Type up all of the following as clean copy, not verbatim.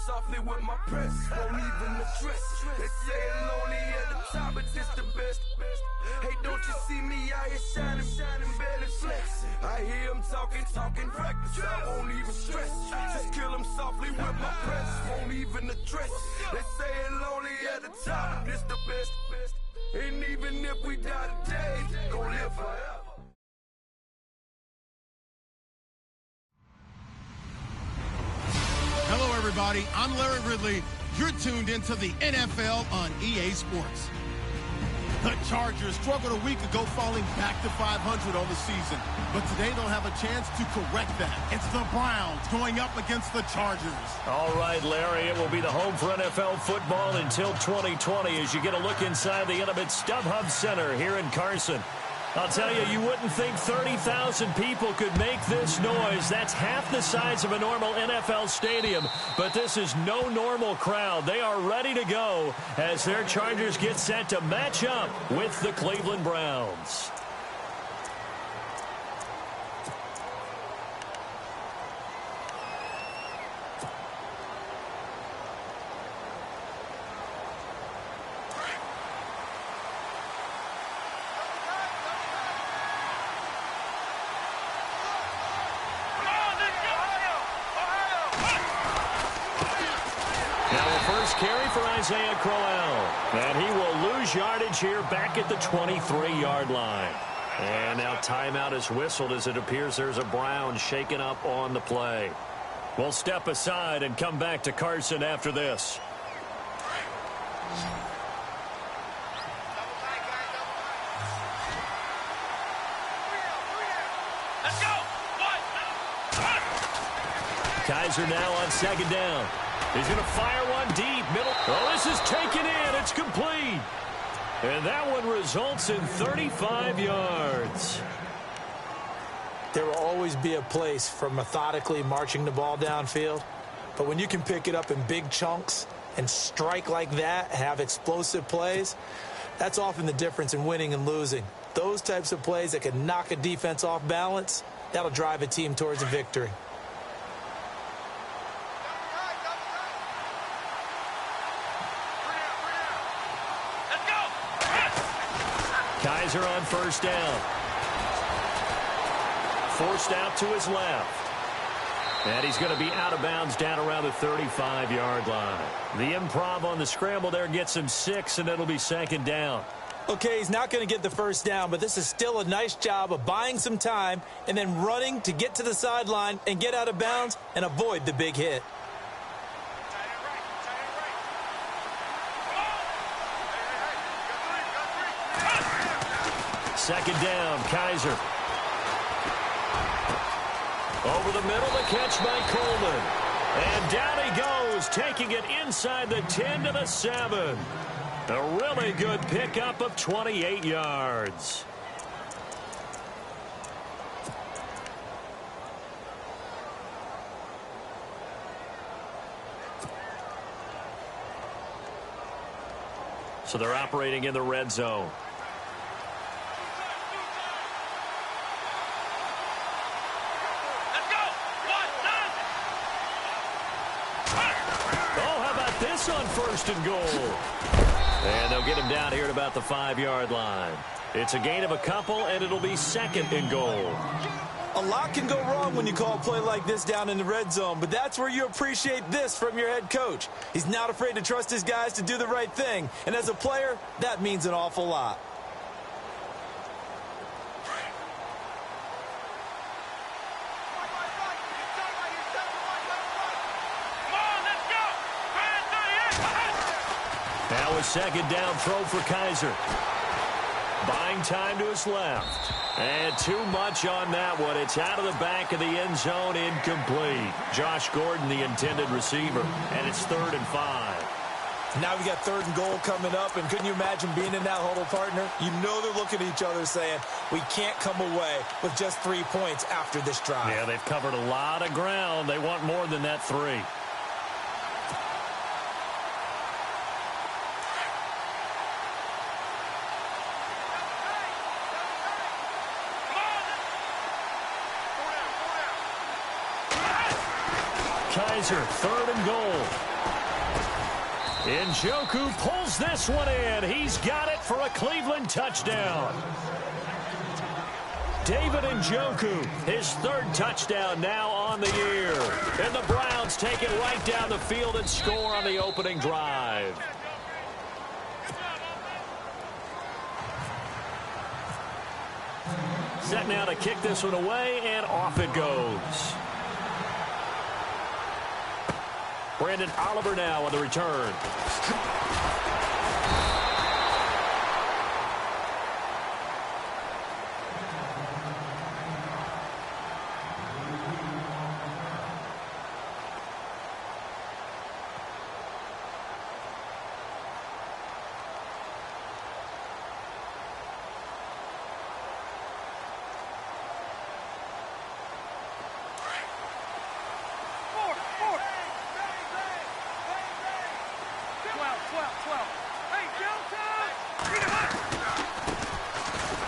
softly with my press, won't even address. They say it lonely at the top, but this the best. Hey, don't you see me out here shining, barely flex. I hear them talking practice, I won't even stress. Just kill them softly with my press, won't even address. They say it lonely at the top, but this the best. And even if we die today, gon' live forever. Hello, everybody. I'm Larry Ridley. You're tuned into the NFL on EA Sports. The Chargers struggled a week ago, falling back to 500 on the season. But today they'll have a chance to correct that. It's the Browns going up against the Chargers. All right, Larry, it will be the home for NFL football until 2020 as you get a look inside the intimate StubHub Center here in Carson. I'll tell you, you wouldn't think 30,000 people could make this noise. That's half the size of a normal NFL stadium. But this is no normal crowd. They are ready to go as their Chargers get set to match up with the Cleveland Browns. Carry for Isaiah Crowell. And he will lose yardage here back at the 23-yard line. And now timeout is whistled as it appears there's a Brown shaken up on the play. We'll step aside and come back to Carson after this. Let's go. Kaiser now on second down. He's going to fire one deep. Middle. Oh, this is taken in. It's complete. And that one results in 35 yards. There will always be a place for methodically marching the ball downfield. But when you can pick it up in big chunks and strike like that, have explosive plays, that's often the difference in winning and losing. Those types of plays that can knock a defense off balance, that'll drive a team towards a victory. Kaiser on first down. Forced out to his left. And he's going to be out of bounds down around the 35-yard line. The improv on the scramble there gets him 6, and it'll be second down. Okay, he's not going to get the first down, but this is still a nice job of buying some time and then running to get to the sideline and get out of bounds and avoid the big hit. Second down, Kaiser. Over the middle, the catch by Coleman. And down he goes, taking it inside the 10 to the 7. A really good pickup of 28 yards. So they're operating in the red zone. On first and goal. And they'll get him down here at about the 5-yard line. It's a gain of a couple, and it'll be second and goal. A lot can go wrong when you call a play like this down in the red zone, but that's where you appreciate this from your head coach. He's not afraid to trust his guys to do the right thing, and as a player, that means an awful lot. Now a second down throw for Kaiser. Buying time to his left. And too much on that one. It's out of the back of the end zone, incomplete. Josh Gordon, the intended receiver. And it's 3rd and 5. Now we got 3rd and goal coming up, and couldn't you imagine being in that huddle, partner? You know they're looking at each other saying, we can't come away with just 3 points after this drive. Yeah, they've covered a lot of ground. They want more than that 3. Kaiser, 3rd and goal. Njoku pulls this one in. He's got it for a Cleveland touchdown. David Njoku, his third touchdown now on the year. And the Browns take it right down the field and score on the opening drive. Set now to kick this one away, and off it goes. Brandon Oliver now on the return.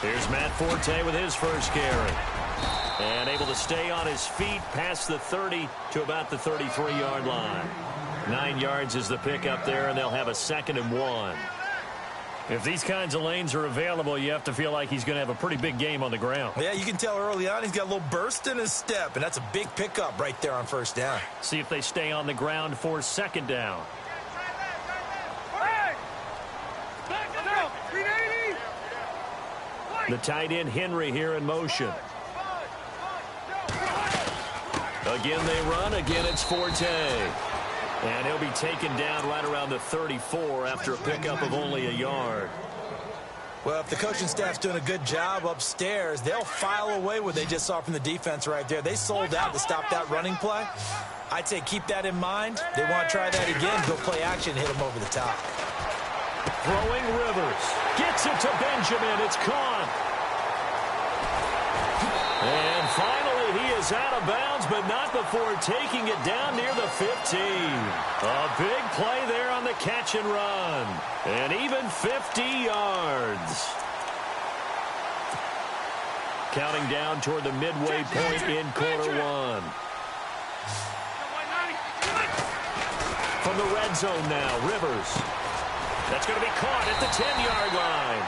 Here's Matt Forte with his first carry. And able to stay on his feet past the 30 to about the 33-yard line. 9 yards is the pickup there, and they'll have a 2nd and 1. If these kinds of lanes are available, you have to feel like he's going to have a pretty big game on the ground. Yeah, you can tell early on he's got a little burst in his step, and that's a big pickup right there on first down. See if they stay on the ground for 2nd down. The tight end Henry here in motion. Again they run. Again it's Forte. And he'll be taken down right around the 34 after a pickup of only a yard. Well, if the coaching staff's doing a good job upstairs, they'll file away what they just saw from the defense right there. They sold out to stop that running play. I'd say keep that in mind. They want to try that again. Go play action, hit them over the top. Throwing Rivers. Gets it to Benjamin. It's caught. And finally, he is out of bounds, but not before taking it down near the 15. A big play there on the catch and run. And even 50 yards. Counting down toward the midway point in quarter one. From the red zone now, Rivers. That's going to be caught at the 10-yard line.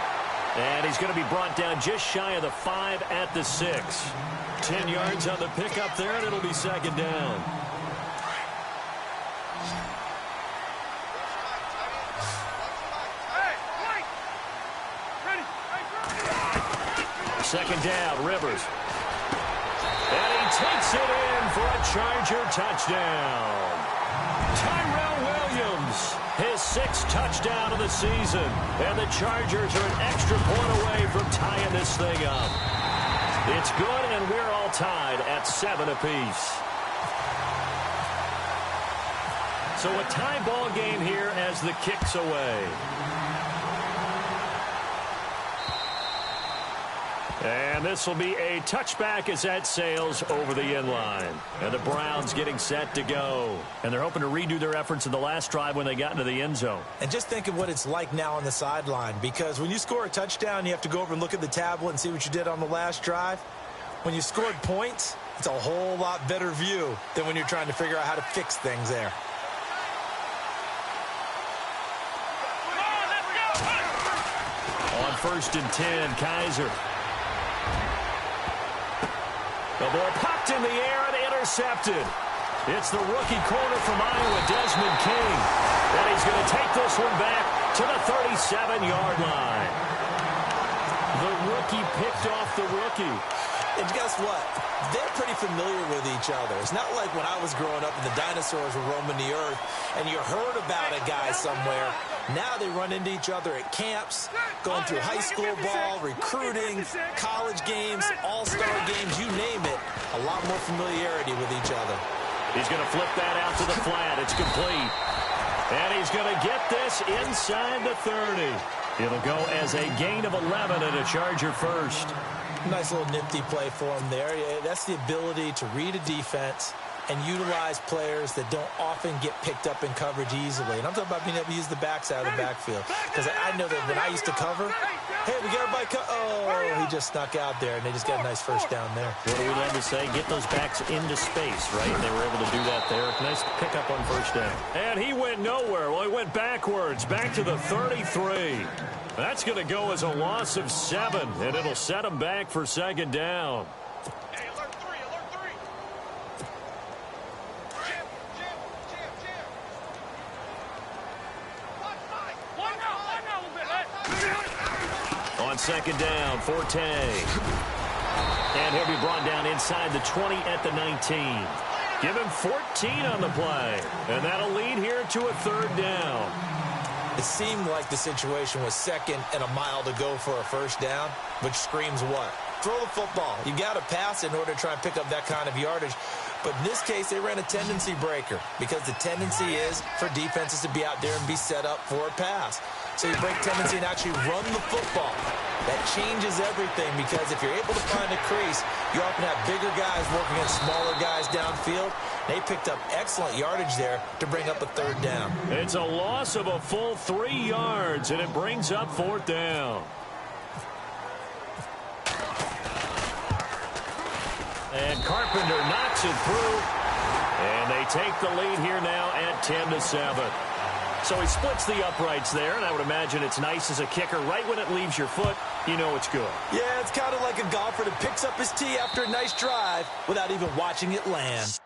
And he's going to be brought down just shy of the 5 at the 6. 10 yards on the pickup there, and it'll be 2nd down. Second down, Rivers. And he takes it in for a Charger touchdown. Tyrell Williams, his 6th touchdown of the season. And the Chargers are an extra point away from tying this thing up. It's good, and we're all tied at 7 apiece. So a tie ball game here as the kick's away. And this will be a touchback as that sails over the end line. And the Browns getting set to go. And they're hoping to redo their efforts in the last drive when they got into the end zone. And just think of what it's like now on the sideline, because when you score a touchdown, you have to go over and look at the tablet and see what you did on the last drive. When you scored points, it's a whole lot better view than when you're trying to figure out how to fix things there. On 1st and 10, Kaiser. The ball popped in the air and intercepted. It's the rookie corner from Iowa, Desmond King. And he's going to take this one back to the 37-yard line. The rookie picked off the rookie. And guess what? They're pretty familiar with each other. It's not like when I was growing up and the dinosaurs were roaming the earth and you heard about a guy somewhere. Now they run into each other at camps, going through high school ball, recruiting, college games, all-star games, you name it. A lot more familiarity with each other. He's going to flip that out to the flat. It's complete. And he's going to get this inside the 30. It'll go as a gain of 11 and a Charger first. Nice little nifty play for him there. That's the ability to read a defense and utilize players that don't often get picked up in coverage easily. And I'm talking about being able to use the backside of the backfield. Because I know that when I used to cover, hey, we got everybody oh, he just snuck out there, and they just got a nice first down there. What do we love to say? Get those backs into space, right? And they were able to do that there. Nice pickup on first down. And he went nowhere. Well, he went backwards, back to the 33. That's going to go as a loss of 7, and it'll set him back for second down. Hey, alert 3, alert 3. Jim. One now. On second down, Forte. And he'll be brought down inside the 20 at the 19. Give him 14 on the play. And that'll lead here to a third down. It seemed like the situation was second and a mile to go for a first down, which screams what? Throw the football. You got to pass in order to try and pick up that kind of yardage. But in this case, they ran a tendency breaker because the tendency is for defenses to be out there and be set up for a pass. So you break tendency and actually run the football. That changes everything because if you're able to find a crease, you often have bigger guys working against smaller guys downfield. They picked up excellent yardage there to bring up a third down. It's a loss of a full 3 yards, and it brings up fourth down. And Carpenter knocks it through. And they take the lead here now at 10-7. So he splits the uprights there, and I would imagine it's nice as a kicker. Right when it leaves your foot, you know it's good. Yeah, it's kind of like a golfer that picks up his tee after a nice drive without even watching it land.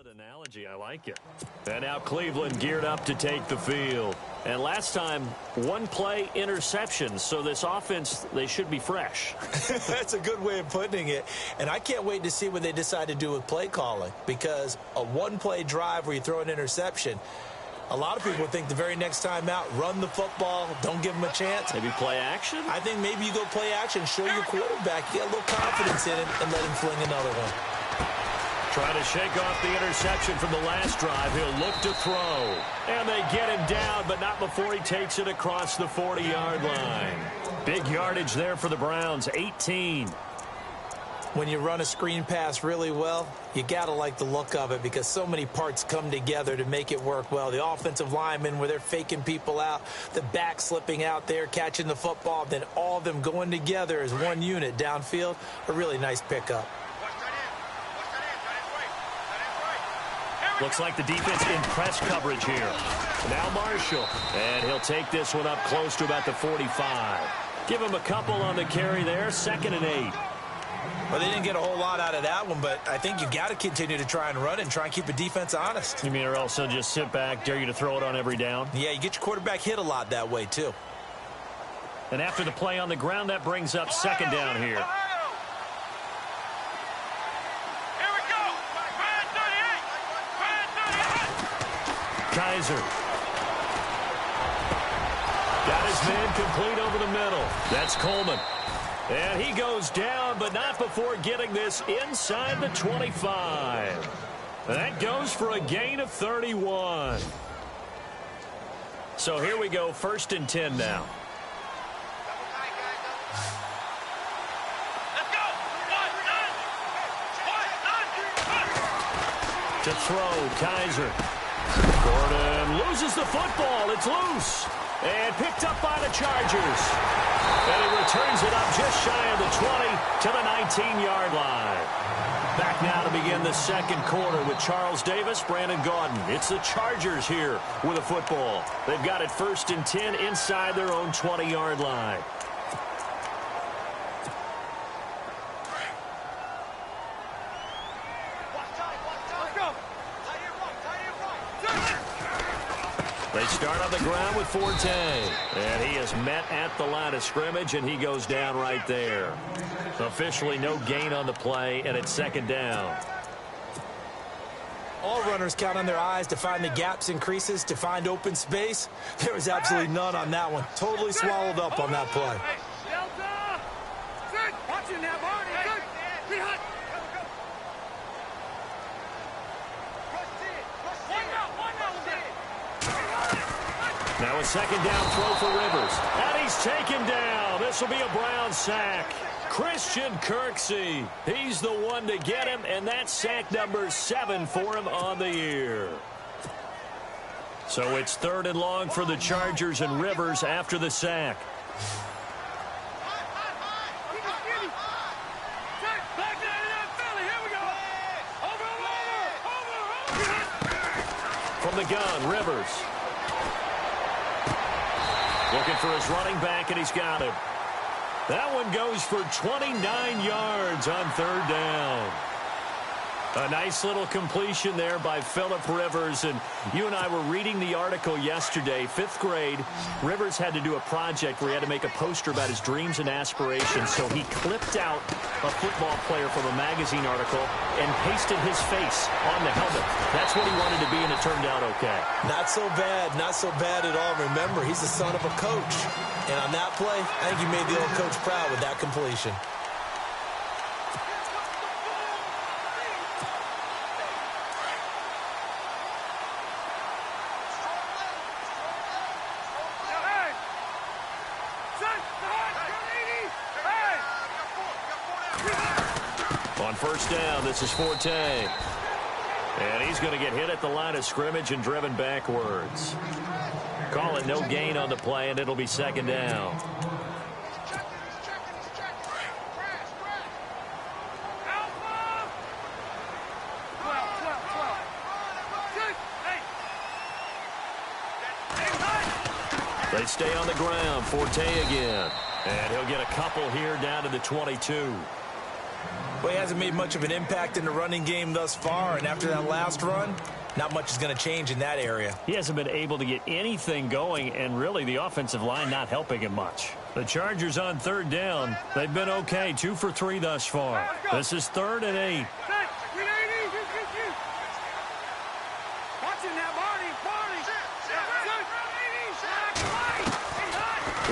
Analogy, I like it. And now Cleveland geared up to take the field. And last time, one play interception. So this offense, they should be fresh. That's a good way of putting it. And I can't wait to see what they decide to do with play calling. Because a one-play drive where you throw an interception, a lot of people think the very next time out, run the football, don't give them a chance. Maybe play action? I think maybe you go play action, show your quarterback, you get a little confidence in it, and let him fling another one. Trying to shake off the interception from the last drive. He'll look to throw. And they get him down, but not before he takes it across the 40-yard line. Big yardage there for the Browns, 18. When you run a screen pass really well, you got to like the look of it because so many parts come together to make it work well. The offensive linemen where they're faking people out, the back slipping out there, catching the football, then all of them going together as one unit downfield. A really nice pickup. Looks like the defense in press coverage here. Now Marshall. And he'll take this one up close to about the 45. Give him a couple on the carry there. 2nd and 8. Well, they didn't get a whole lot out of that one, but I think you got to continue to try and run and try and keep the defense honest. You mean or else they'll just sit back, dare you to throw it on every down? Yeah, you get your quarterback hit a lot that way, too. And after the play on the ground, that brings up 2nd down here. Kaiser. Got his man complete over the middle. That's Coleman. And he goes down, but not before getting this inside the 25. That goes for a gain of 31. So here we go, 1st and 10 now. To throw, Kaiser. Gordon loses the football. It's loose. And picked up by the Chargers. And he returns it up just shy of the 20 to the 19-yard line. Back now to begin the second quarter with Charles Davis, Brandon Gaudin. It's the Chargers here with a football. They've got it 1st and 10 inside their own 20-yard line. start on the ground with Forte. And he is met at the line of scrimmage, and he goes down right there. Officially no gain on the play, and it's second down. All runners count on their eyes to find the gaps and creases, to find open space. There was absolutely none on that one. Totally swallowed up on that play. Delta! Good! Watching that, Barney! Good! Be hot! Now a second down throw for Rivers. And he's taken down. This will be a Brown sack. Christian Kirksey. He's the one to get him, and that's sack number 7 for him on the year. So it's 3rd and long for the Chargers, and Rivers after the sack. From the gun, Rivers. Looking for his running back, and he's got him. That one goes for 29 yards on 3rd down. A nice little completion there by Phillip Rivers. And you and I were reading the article yesterday, 5th grade. Rivers had to do a project where he had to make a poster about his dreams and aspirations. So he clipped out a football player from a magazine article and pasted his face on the helmet. That's what he wanted to be, and it turned out okay. Not so bad. Not so bad at all. Remember, he's the son of a coach. And on that play, I think he made the old coach proud with that completion. On 1st down, this is Forte. And he's going to get hit at the line of scrimmage and driven backwards. Call it no gain on the play, and it'll be 2nd down. They stay on the ground. Forte again. And he'll get a couple here down to the 22. Well, he hasn't made much of an impact in the running game thus far, and after that last run, not much is going to change in that area. He hasn't been able to get anything going, and really the offensive line not helping him much. The Chargers on 3rd down. They've been okay, 2 for 3 thus far. This is 3rd and 8.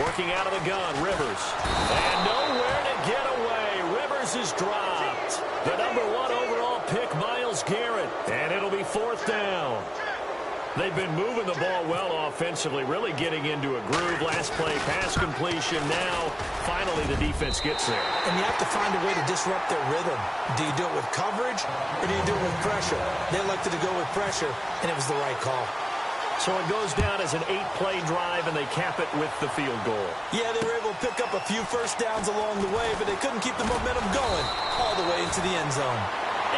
Working out of the gun, Rivers. And nowhere to get away. Rivers is dropped. The #1 overall pick, Myles Garrett. And it'll be 4th down. They've been moving the ball well offensively, really getting into a groove. Last play, pass completion. Now, finally, the defense gets there. And you have to find a way to disrupt their rhythm. Do you do it with coverage, or do you do it with pressure? They elected to go with pressure, and it was the right call. So it goes down as an 8-play drive, and they cap it with the field goal. Yeah, they were able to pick up a few first downs along the way, but they couldn't keep the momentum going all the way into the end zone.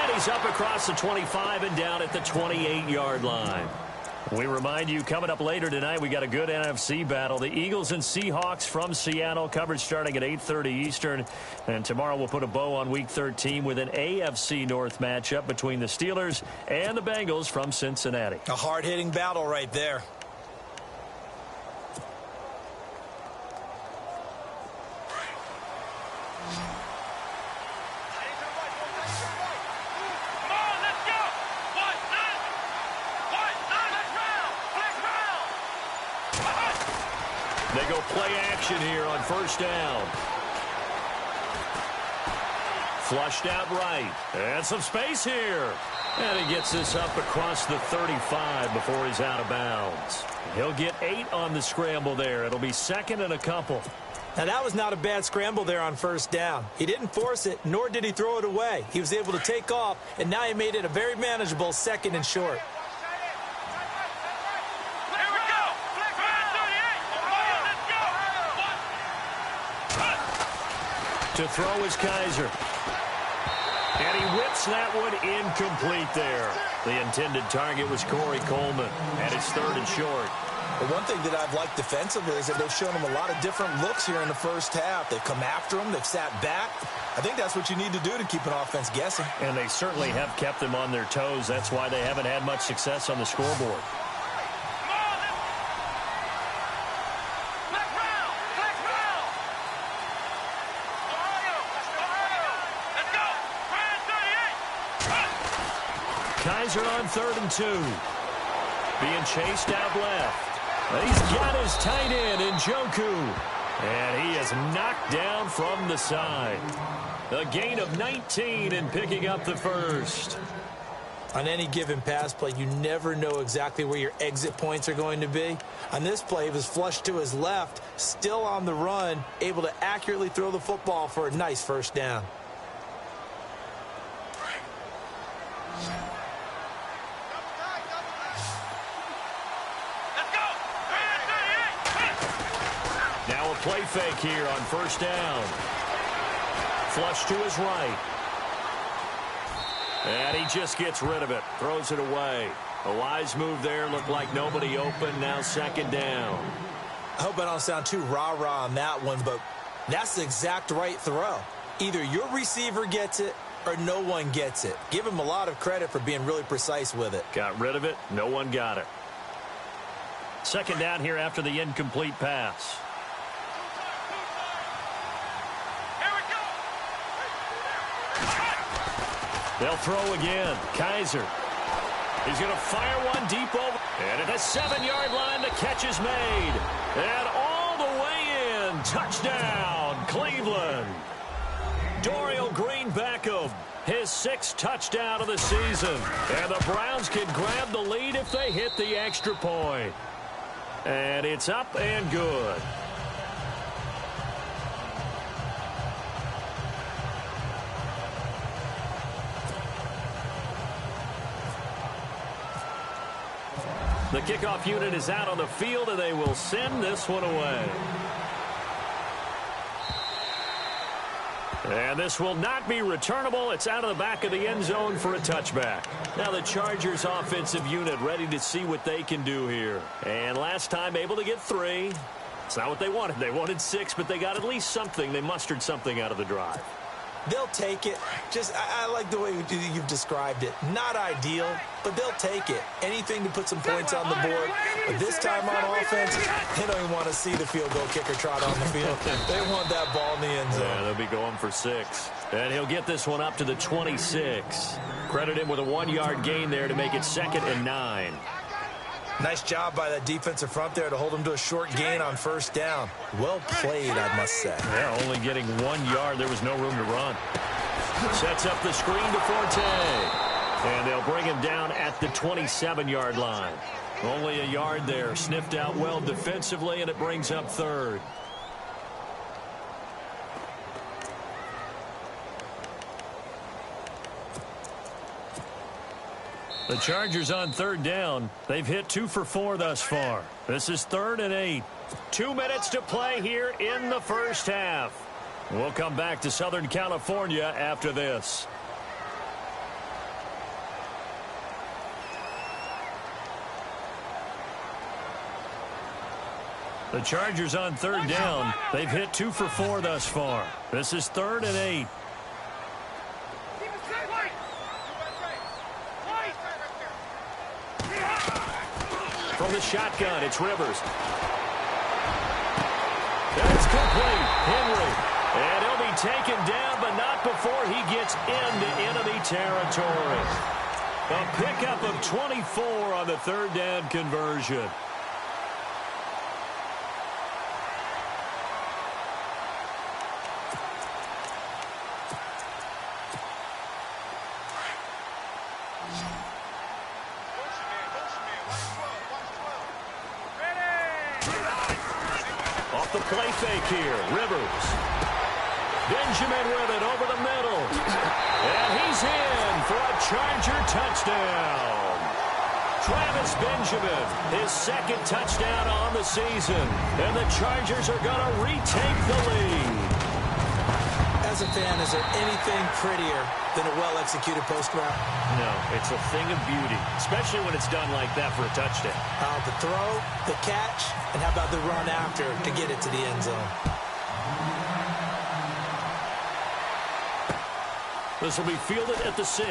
And he's up across the 25 and down at the 28-yard line. We remind you, coming up later tonight, we got a good NFC battle. The Eagles and Seahawks from Seattle, coverage starting at 8:30 Eastern. And tomorrow we'll put a bow on Week 13 with an AFC North matchup between the Steelers and the Bengals from Cincinnati. A hard-hitting battle right there. They go play action here on 1st down. Flushed out right. And some space here. And he gets this up across the 35 before he's out of bounds. He'll get 8 on the scramble there. It'll be 2nd and a couple. Now, that was not a bad scramble there on 1st down. He didn't force it, nor did he throw it away. He was able to take off, and now he made it a very manageable 2nd and short. To throw is Kaiser. And he whips that one incomplete there. The intended target was Corey Coleman. And it's 3rd and short. But one thing that I've liked defensively is that they've shown him a lot of different looks here in the first half. They've come after him. They've sat back. I think that's what you need to do to keep an offense guessing. And they certainly have kept them on their toes. That's why they haven't had much success on the scoreboard. Kaiser on 3rd and 2. Being chased out left. He's got his tight end in Njoku. And he is knocked down from the side. A gain of 19 and picking up the first. On any given pass play, you never know exactly where your exit points are going to be. On this play, he was flushed to his left, still on the run, able to accurately throw the football for a nice first down. Now a play fake here on first down. Flush to his right. And he just gets rid of it. Throws it away. A wise move there. Looked like nobody open. Now 2nd down. I hope I don't sound too rah-rah on that one, but that's the exact right throw. Either your receiver gets it or no one gets it. Give him a lot of credit for being really precise with it. Got rid of it. No one got it. 2nd down here after the incomplete pass. They'll throw again. Kaiser. He's going to fire one deep over. And at the 7-yard line, the catch is made. And all the way in. Touchdown, Cleveland. Dorial Green Beckham, his 6th touchdown of the season. And the Browns can grab the lead if they hit the extra point. And it's up and good. The kickoff unit is out on the field, and they will send this one away. And this will not be returnable. It's out of the back of the end zone for a touchback. Now the Chargers offensive unit ready to see what they can do here. And last time able to get 3. It's not what they wanted. They wanted 6, but they got at least something. They mustered something out of the drive. They'll take it. I like the way you've described it. Not ideal, but they'll take it. Anything to put some points on the board. But this time on offense, they don't even want to see the field goal kicker trot on the field. They want that ball in the end zone. Yeah, they'll be going for 6. And he'll get this one up to the 26. Credit him with a 1-yard gain there to make it 2nd and 9. Nice job by that defensive front there to hold him to a short gain on first down. Well played, I must say. Yeah, only getting 1 yard. There was no room to run. Sets up the screen to Forte. And they'll bring him down at the 27-yard line. Only a yard there. Sniffed out well defensively, and it brings up 3rd. The Chargers on 3rd down. They've hit 2 for 4 thus far. This is 3rd and 8. 2 minutes to play here in the first half. We'll come back to Southern California after this. The Chargers on 3rd down. They've hit 2 for 4 thus far. This is 3rd and 8. From the shotgun, it's Rivers. That's complete. Henry. And he'll be taken down, but not before he gets into enemy territory. A pickup of 24 on the 3rd down conversion. The play fake here. Rivers. Benjamin with it over the middle. And he's in for a Charger touchdown. Travis Benjamin, his 2nd touchdown on the season. And the Chargers are going to retake the lead. As a fan, is there anything prettier than a well-executed post route? No, it's a thing of beauty, especially when it's done like that for a touchdown. The throw, the catch, and how about the run after to get it to the end zone? This will be fielded at the 6.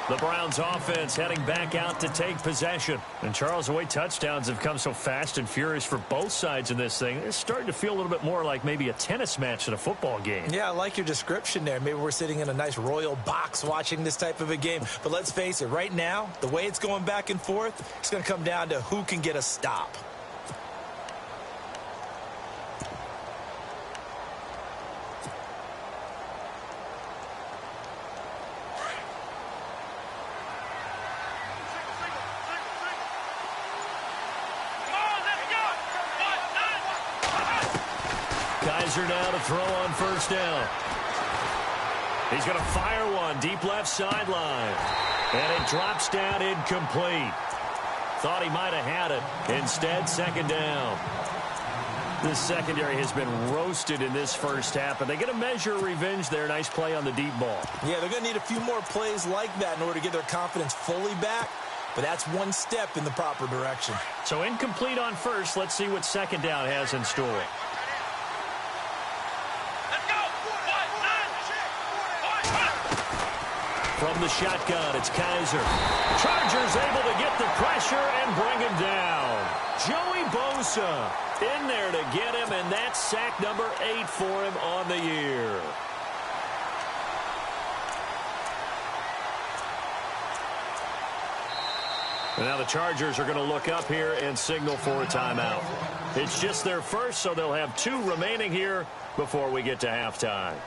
The Browns offense heading back out to take possession. And Charles, the way touchdowns have come so fast and furious for both sides in this thing, it's starting to feel a little bit more like maybe a tennis match in a football game. Yeah, I like your description there. Maybe we're sitting in a nice royal box watching this type of a game. But let's face it, right now, the way it's going back and forth, it's going to come down to who can get a stop. Kaiser now to throw on first down. He's going to fire one deep left sideline. And it drops down incomplete. Thought he might have had it. Instead, second down. This secondary has been roasted in this first half, but they get a measure of revenge there. Nice play on the deep ball. Yeah, they're going to need a few more plays like that in order to get their confidence fully back. But that's one step in the proper direction. So incomplete on first. Let's see what second down has in store. From the shotgun, it's Kaiser. Chargers able to get the pressure and bring him down. Joey Bosa in there to get him, and that's sack number 8 for him on the year. And now the Chargers are going to look up here and signal for a timeout. It's just their first, so they'll have 2 remaining here before we get to halftime.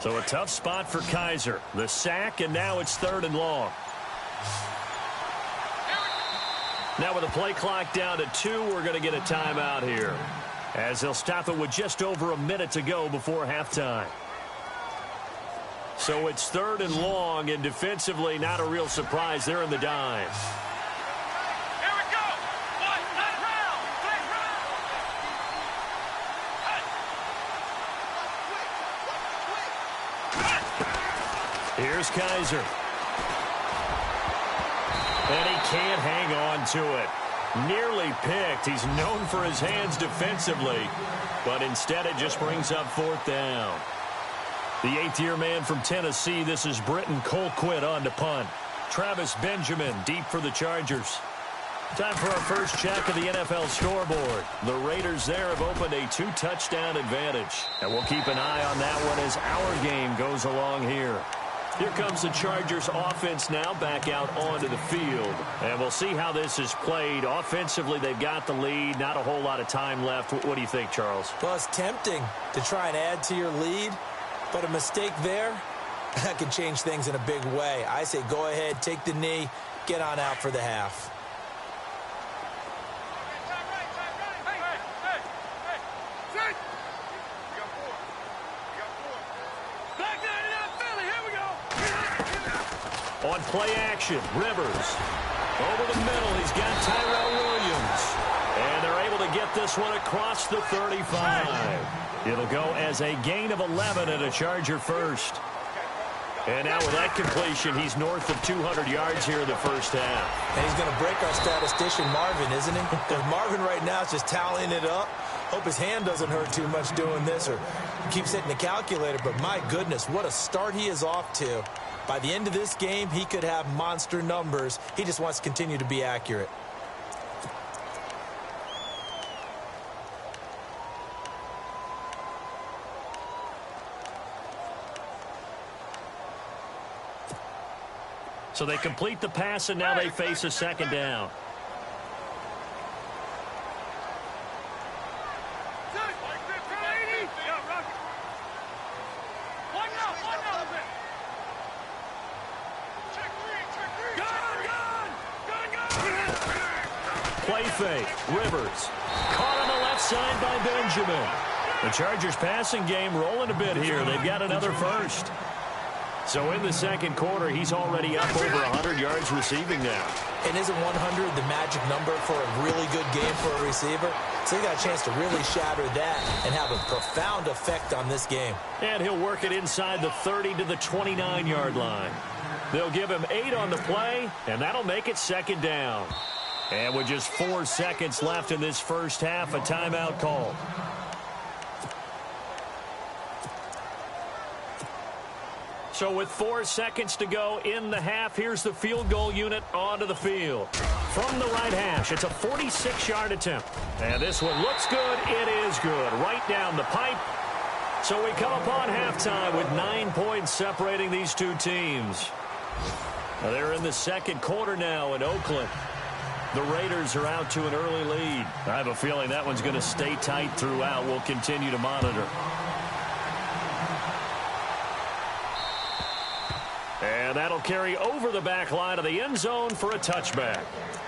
So a tough spot for Kaiser. The sack, and now it's 3rd and long. Now with the play clock down to 2, we're going to get a timeout here, as they'll stop it with just over a minute to go before halftime. So it's 3rd and long, and defensively not a real surprise. They're in the dime. Here's Kaiser. And he can't hang on to it. Nearly picked. He's known for his hands defensively, but instead it just brings up 4th down. The 8th-year man from Tennessee, this is Britton Colquitt on to punt. Travis Benjamin deep for the Chargers. Time for our first check of the NFL scoreboard. The Raiders there have opened a 2-touchdown advantage. And we'll keep an eye on that one as our game goes along here. Here comes the Chargers offense now back out onto the field. And we'll see how this is played. Offensively, they've got the lead. Not a whole lot of time left. What do you think, Charles? Well, it's tempting to try and add to your lead. But a mistake there, that can change things in a big way. I say go ahead, take the knee, get on out for the half. On play action, Rivers. Over the middle, he's got Tyrell Williams. And they're able to get this one across the 35. It'll go as a gain of 11 and a Charger first. And now with that completion, he's north of 200 yards here in the first half. And he's going to break our statistician, Marvin, isn't he? Because Marvin right now is just tallying it up. Hope his hand doesn't hurt too much doing this or keeps hitting the calculator. But my goodness, what a start he is off to. By the end of this game, he could have monster numbers. He just wants to continue to be accurate. So they complete the pass, and now they face a second down. Play fake. Rivers. Caught on the left side by Benjamin. The Chargers passing game rolling a bit here. They've got another first. So in the second quarter, he's already up over 100 yards receiving now. And isn't 100 the magic number for a really good game for a receiver? So he got a chance to really shatter that and have a profound effect on this game. And he'll work it inside the 30 to the 29-yard line. They'll give him 8 on the play, and that'll make it second down. And with just 4 seconds left in this first half, a timeout call. So with 4 seconds to go in the half, here's the field goal unit onto the field. From the right hash, it's a 46-yard attempt. And this one looks good. It is good. Right down the pipe. So we come upon halftime with 9 points separating these two teams. They're in the second quarter now in Oakland. The Raiders are out to an early lead. I have a feeling that one's going to stay tight throughout. We'll continue to monitor. And that'll carry over the back line of the end zone for a touchback.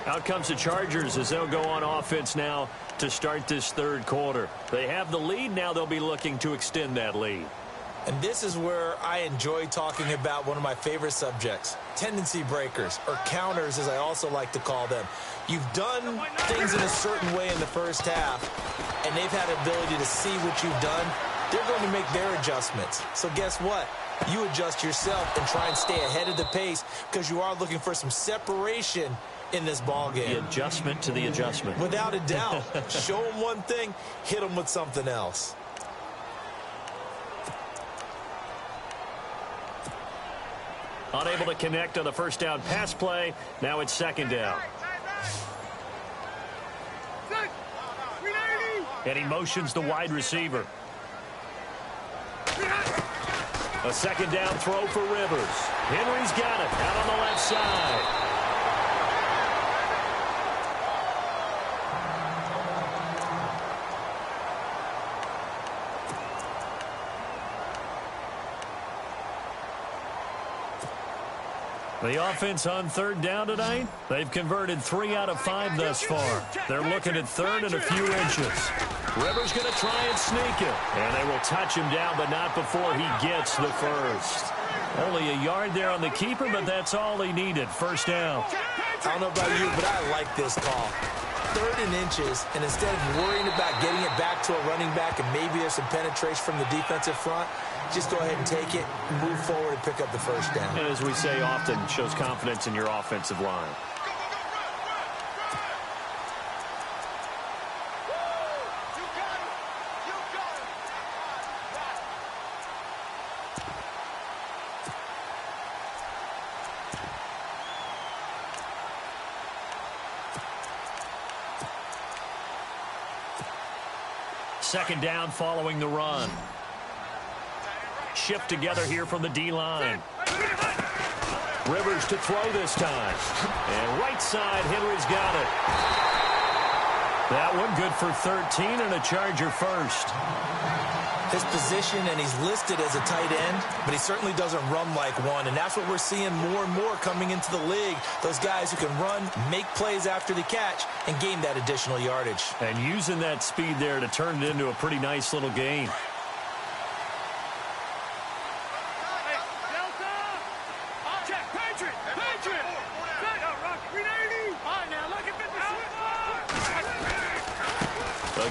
Out comes the Chargers as they'll go on offense now to start this third quarter. They have the lead. Now they'll be looking to extend that lead. And this is where I enjoy talking about one of my favorite subjects, tendency breakers, or counters as I also like to call them. You've done things in a certain way in the first half, and they've had the ability to see what you've done. They're going to make their adjustments. So guess what? You adjust yourself and try and stay ahead of the pace because you are looking for some separation in this ball game. The adjustment to the adjustment. Without a doubt. Show them one thing, hit them with something else. Unable to connect on the first down pass play. Now it's second down. And he motions the wide receiver. A second down throw for Rivers. Henry's got it out on the left side. The offense on third down tonight, they've converted 3 out of 5 thus far. They're looking at third and a few inches. Rivers going to try and sneak it. And they will touch him down, but not before he gets the first. Only a yard there on the keeper, but that's all he needed. First down. I don't know about you, but I like this call. Third and inches, and instead of worrying about getting it back to a running back and maybe there's some penetration from the defensive front, just go ahead and take it, move forward, and pick up the first down. And as we say often, shows confidence in your offensive line. Second down following the run. Shift together here from the D-line. Rivers to throw this time. And right side, Henry's got it. That one good for 13 and a Charger first. His position, and he's listed as a tight end, but he certainly doesn't run like one, and that's what we're seeing more and more coming into the league. Those guys who can run, make plays after the catch, and gain that additional yardage. And using that speed there to turn it into a pretty nice little game.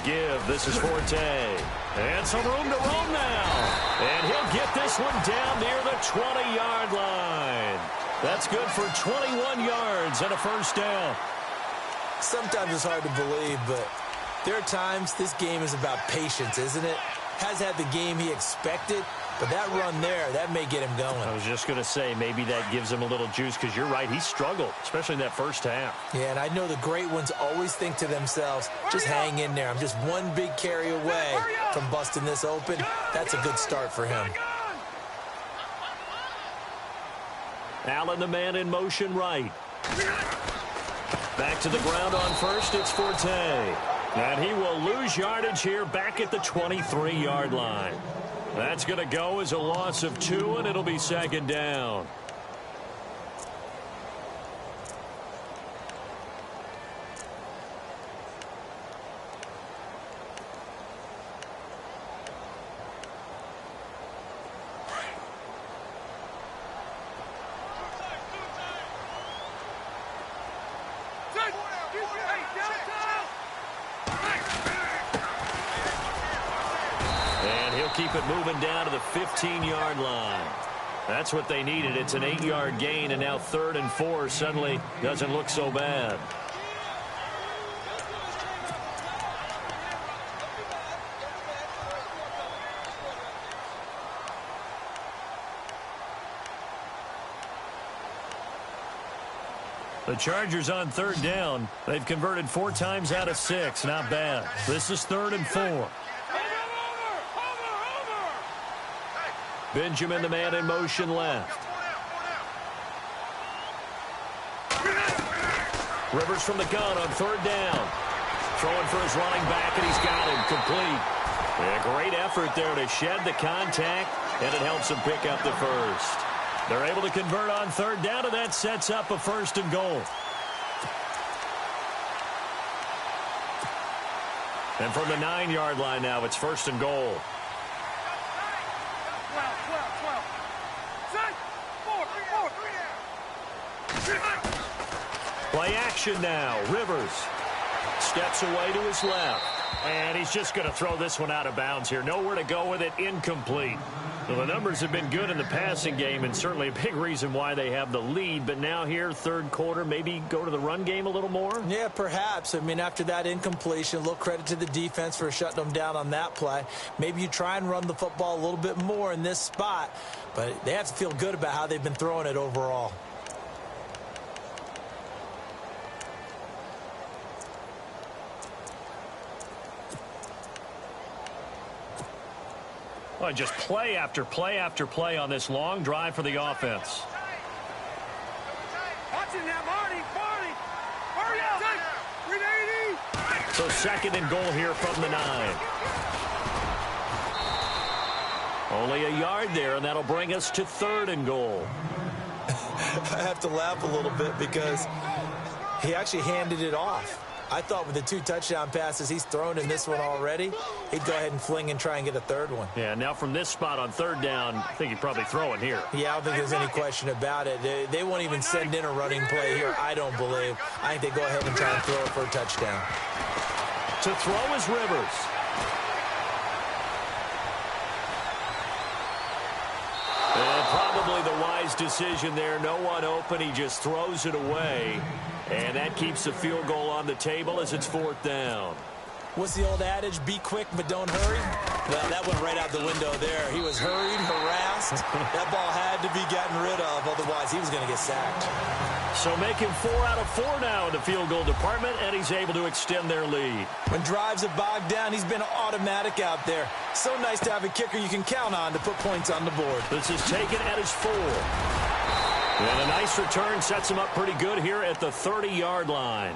Give. This is Forte. And some room to roam now. And he'll get this one down near the 20-yard line. That's good for 21 yards and a first down. Sometimes it's hard to believe, but there are times this game is about patience, isn't it? Has had the game he expected, but that run there, that may get him going. I was just going to say, maybe that gives him a little juice because you're right, he struggled, especially in that first half. Yeah, and I know the great ones always think to themselves, just hang in there. I'm just one big carry away from busting this open. That's a good start for him. Allen, the man in motion right. Back to the ground on first, it's Forte. And he will lose yardage here back at the 23-yard line. That's going to go as a loss of 2, and it'll be second down. And he'll keep it moving down to the 15-yard line. That's what they needed. It's an 8-yard gain, and now 3rd and 4 suddenly doesn't look so bad. The Chargers on 3rd down. They've converted 4 times out of 6. Not bad. This is 3rd and 4. Benjamin, the man in motion left. Rivers from the gun on 3rd down. Throwing for his running back, and he's got him complete. A great effort there to shed the contact, and it helps him pick up the first. They're able to convert on 3rd down, and that sets up a 1st and goal. And from the 9-yard line now, it's 1st and goal. Play action now. Rivers steps away to his left. And he's just going to throw this one out of bounds here. Nowhere to go with it. Incomplete. Well, the numbers have been good in the passing game, and certainly a big reason why they have the lead. But now here, 3rd quarter, maybe go to the run game a little more? Yeah, perhaps. I mean, after that incompletion, a little credit to the defense for shutting them down on that play. Maybe you try and run the football a little bit more in this spot. But they have to feel good about how they've been throwing it overall. Well, just play after play after play on this long drive for the offense. Watch it now, Marty. Hurry up. 380. So 2nd and goal here from the 9. Only a yard there, and that'll bring us to 3rd and goal. I have to laugh a little bit because he actually handed it off. I thought with the 2 touchdown passes he's thrown in this one already, he'd go ahead and fling and try and get a 3rd one. Yeah, now from this spot on 3rd down, I think he'd probably throw it here. Yeah, I don't think there's any question about it. They won't even send in a running play here, I don't believe. I think they go ahead and try and throw it for a touchdown. To throw is Rivers. And probably the wise decision there. No one open. He just throws it away. And that keeps the field goal on the table as it's 4th down. What's the old adage? Be quick, but don't hurry? Well, that went right out the window there. He was hurried, harassed. That ball had to be gotten rid of, otherwise he was going to get sacked. So making 4 out of 4 now in the field goal department, and he's able to extend their lead. When drives are bogged down, he's been automatic out there. So nice to have a kicker you can count on to put points on the board. This is taken at his 4. And a nice return sets him up pretty good here at the 30-yard line.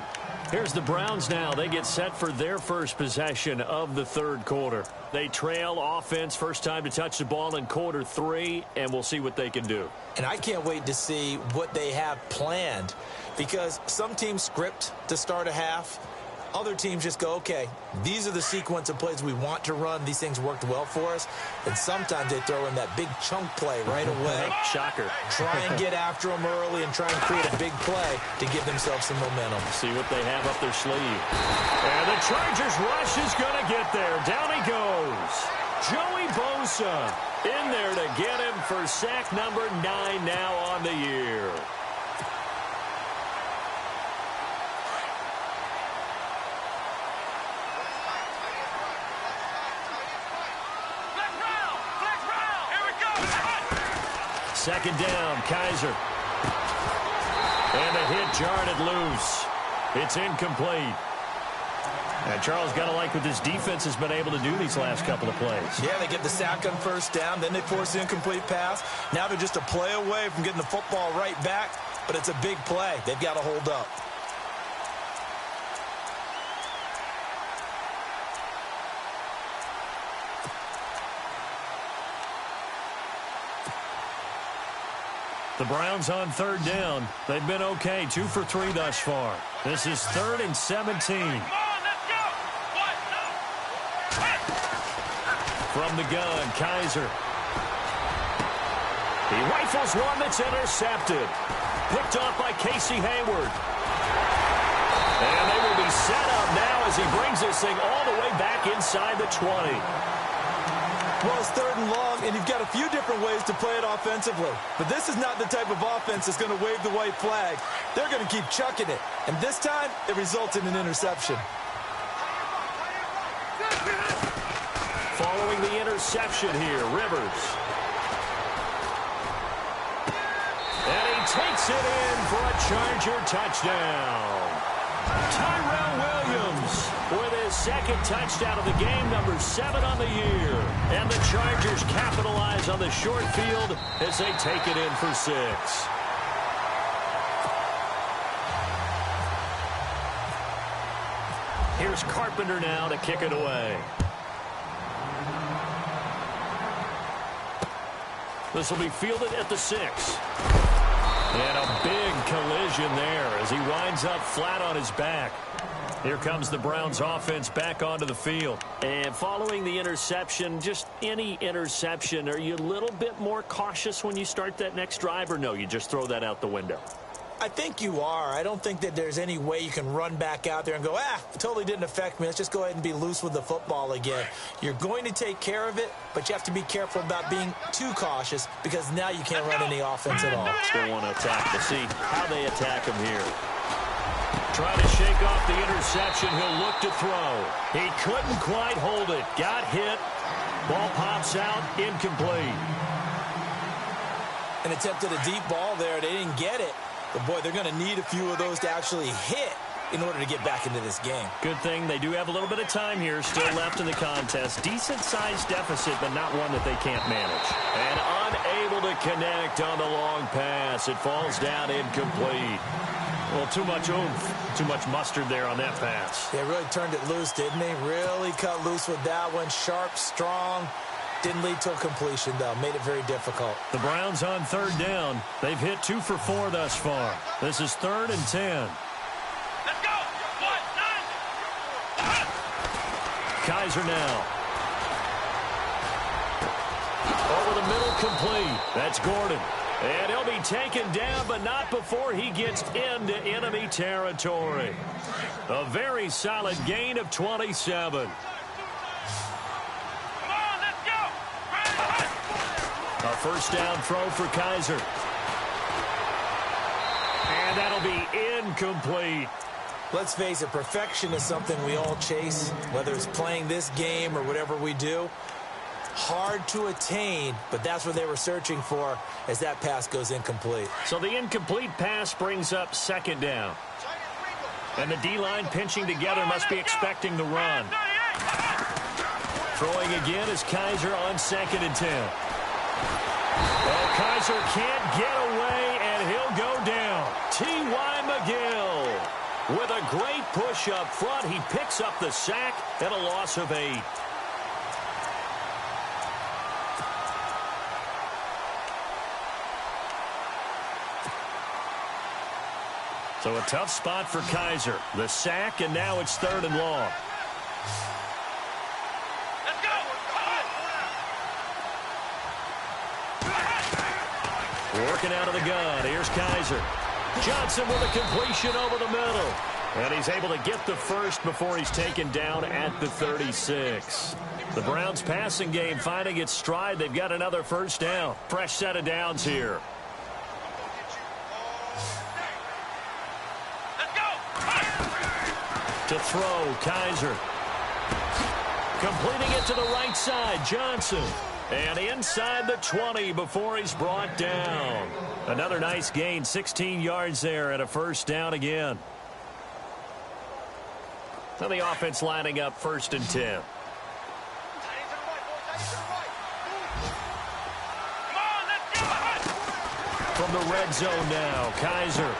Here's the Browns now. They get set for their first possession of the 3rd quarter. They trail offense, first time to touch the ball in quarter 3, and we'll see what they can do. And I can't wait to see what they have planned, because some teams script to start a half. Other teams just go, okay, these are the sequence of plays we want to run. These things worked well for us. And sometimes they throw in that big chunk play right away. Shocker. Try and get after them early and try and create a big play to give themselves some momentum. See what they have up their sleeve. And the Chargers rush is going to get there. Down he goes. Joey Bosa in there to get him for sack number 9 now on the year. Second down, Kaiser. And the hit jarred it loose. It's incomplete. And Charles, got to like what this defense has been able to do these last couple of plays. Yeah, they get the sack on first down, then they force the incomplete pass. Now they're just a play away from getting the football right back, but it's a big play. They've got to hold up. The Browns on 3rd down. They've been okay, 2 for 3 thus far. This is 3rd and 17. From the gun, Kaiser. He rifles one that's intercepted. Picked off by Casey Hayward. And they will be set up now as he brings this thing all the way back inside the 20. Well, it's 3rd and long, and you've got a few different ways to play it offensively. But this is not the type of offense that's going to wave the white flag. They're going to keep chucking it. And this time, it results in an interception. Following the interception here, Rivers. And he takes it in for a Charger touchdown. Tyrell Williams with his 2nd touchdown of the game, number 7 on the year. And the Chargers capitalize on the short field as they take it in for 6. Here's Carpenter now to kick it away. This will be fielded at the 6. And a big collision there as he winds up flat on his back. Here comes the Browns offense back onto the field. And following the interception, just any interception, are you a little bit more cautious when you start that next drive, or no, you just throw that out the window? I think you are. I don't think that there's any way you can run back out there and go, it totally didn't affect me. Let's just go ahead and be loose with the football again. You're going to take care of it, but you have to be careful about being too cautious because now you can't run any offense at all. Still want to attack. We'll see how they attack him here. Trying to shake off the interception. He'll look to throw. He couldn't quite hold it. Got hit. Ball pops out. Incomplete. And attempted a deep ball there. They didn't get it. But, boy, they're going to need a few of those to actually hit in order to get back into this game. Good thing they do have a little bit of time here still left in the contest. Decent-sized deficit, but not one that they can't manage. And unable to connect on the long pass. It falls down incomplete. Well, too much oomph, too much mustard there on that pass. They really turned it loose, didn't they? Really cut loose with that one. Sharp, strong. Didn't lead to a completion, though. Made it very difficult. The Browns on 3rd down. They've hit 2 for 4 thus far. This is 3rd and 10. Let's go! Kaiser now. Over the middle, complete. That's Gordon. And he'll be taken down, but not before he gets into enemy territory. A very solid gain of 27. A first down throw for Kaiser. And that'll be incomplete. Let's face it, perfection is something we all chase, whether it's playing this game or whatever we do. Hard to attain, but that's what they were searching for as that pass goes incomplete. So the incomplete pass brings up 2nd down. And the D-line pinching together must be expecting the run. Throwing again is Kaiser on 2nd and 10. Well, Kaiser can't get away, and he'll go down. T.Y. McGill with a great push up front. He picks up the sack and a loss of 8. So a tough spot for Kaiser. The sack, and now it's 3rd and long. Working out of the gun. Here's Kaiser. Johnson with a completion over the middle. And he's able to get the first before he's taken down at the 36. The Browns passing game finding its stride. They've got another first down. Fresh set of downs here. To throw, Kaiser. Completing it to the right side, Johnson. And inside the 20 before he's brought down. Another nice gain, 16 yards there and a first down again. Now the offense lining up 1st and 10. From the red zone now, Kaiser.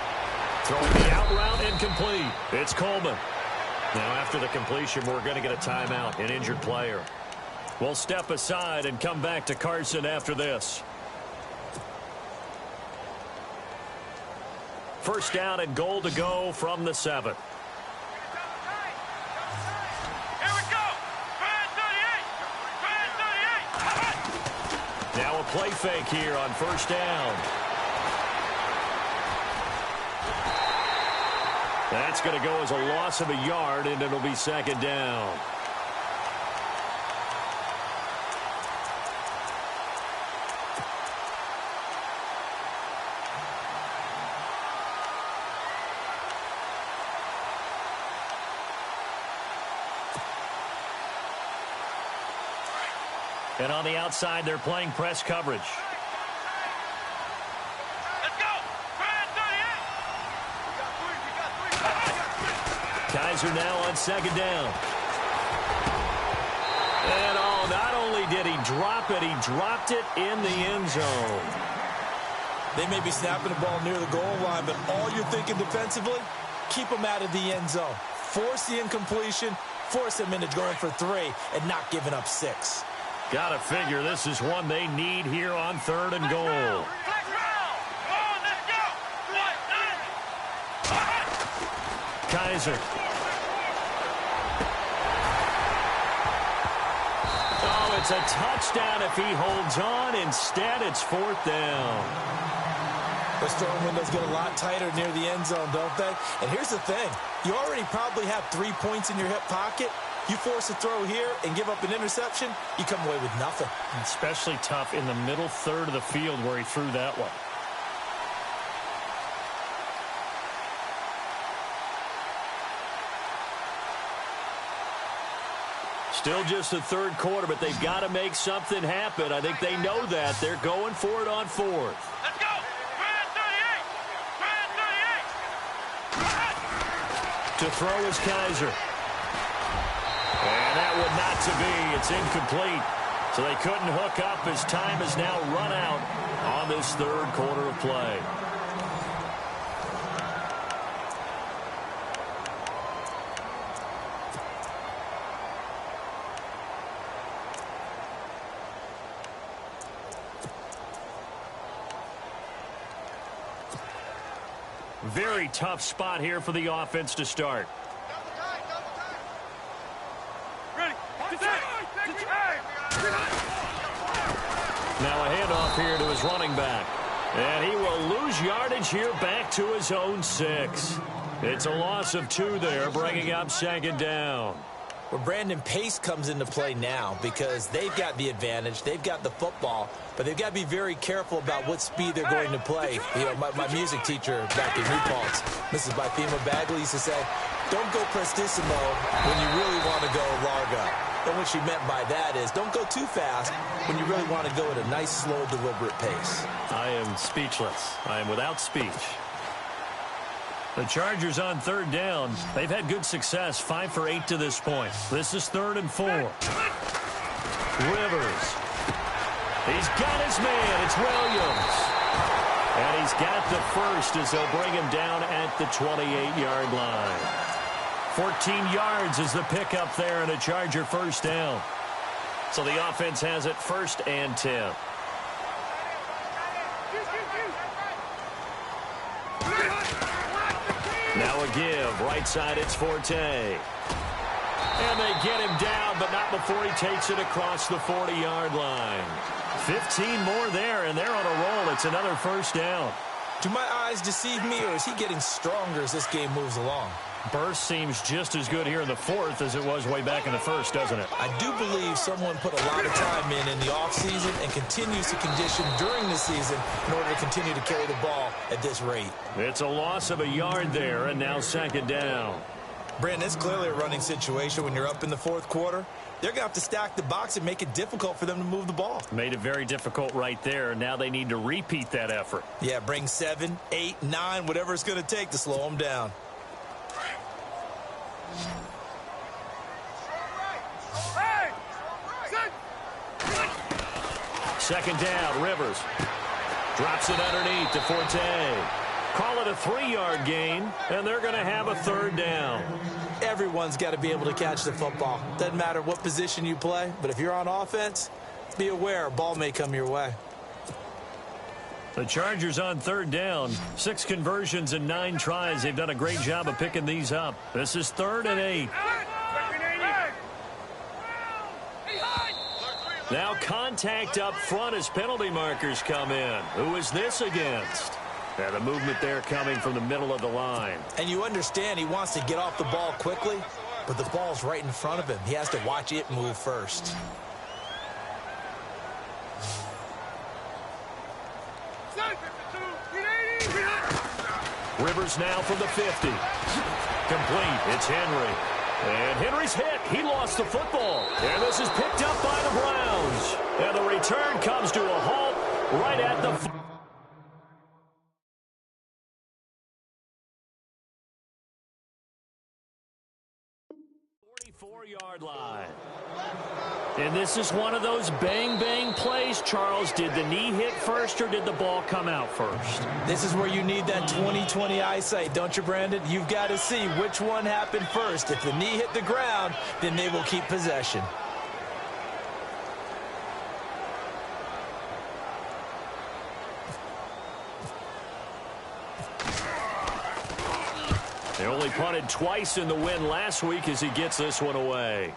Throwing the out route incomplete. It's Coleman. Now after the completion, we're going to get a timeout, an injured player. We'll step aside and come back to Carson after this. First down and goal to go from the 7. Here we go! Now a play fake here on first down. That's going to go as a loss of a yard, and it'll be second down. And on the outside, they're playing press coverage. Let's go. Kaiser now on second down. And not only did he drop it, he dropped it in the end zone. They may be snapping the ball near the goal line, but all you're thinking defensively, keep them out of the end zone. Force the incompletion, force them into going for 3, and not giving up 6. Got to figure this is one they need here on 3rd and goal. Kaiser. Oh, it's a touchdown if he holds on. Instead, it's 4th down. Those throwing windows get a lot tighter near the end zone, don't they? And here's the thing. You already probably have 3 points in your hip pocket. You force a throw here and give up an interception, you come away with nothing. Especially tough in the middle third of the field where he threw that one. Still just the 3rd quarter, but they've got to make something happen. I think they know that. They're going for it on 4th. Let's go. To throw is Kaiser. And that would not to be. It's incomplete. So they couldn't hook up as time has now run out on this 3rd quarter of play. Very tough spot here for the offense to start. Now a handoff here to his running back. And he will lose yardage here back to his own 6. It's a loss of 2 there, bringing up second down. Well, Brandon, pace comes into play now because they've got the advantage. They've got the football, but they've got to be very careful about what speed they're going to play. You know, my music teacher back in New Paltz, Mrs. Bythema Bagley, used to say, don't go prestissimo when you really want to go largo. And what she meant by that is don't go too fast when you really want to go at a nice, slow, deliberate pace. I am speechless. I am without speech. The Chargers on 3rd down. They've had good success, 5 for 8 to this point. This is 3rd and 4. Rivers. He's got his man. It's Williams. And he's got the first as they'll bring him down at the 28-yard line. 14 yards is the pickup there and a Charger first down. So the offense has it 1st and 10. Now a give. Right side, it's Forte. And they get him down, but not before he takes it across the 40-yard line. 15 more there, and they're on a roll. It's another first down. Do my eyes deceive me, or is he getting stronger as this game moves along? Burst seems just as good here in the 4th as it was way back in the 1st, doesn't it? I do believe someone put a lot of time in the offseason and continues to condition during the season in order to continue to carry the ball at this rate. It's a loss of a yard there, and now second down. Brandon, it's clearly a running situation when you're up in the 4th quarter. They're going to have to stack the box and make it difficult for them to move the ball. Made it very difficult right there. Now they need to repeat that effort. Yeah, bring 7, 8, 9, whatever it's going to take to slow them down. Second down, Rivers. Drops it underneath to Forte. Call it a 3-yard gain, and they're going to have a 3rd down. Everyone's got to be able to catch the football. Doesn't matter what position you play, but if you're on offense, be aware a ball may come your way. The Chargers on 3rd down. 6 conversions and 9 tries. They've done a great job of picking these up. This is 3rd and 8. Now contact up front as penalty markers come in. Who is this against? And the movement there coming from the middle of the line. And you understand he wants to get off the ball quickly, but the ball's right in front of him. He has to watch it move first. Rivers now from the 50. Complete. It's Henry. And Henry's hit. He lost the football. And this is picked up by the Browns. And the return comes to a halt right at the 44-yard line. And this is one of those bang-bang plays, Charles. Did the knee hit first or did the ball come out first? This is where you need that 20/20 eyesight, don't you, Brandon? You've got to see which one happened first. If the knee hit the ground, then they will keep possession. They only punted twice in the win last week as he gets this one away.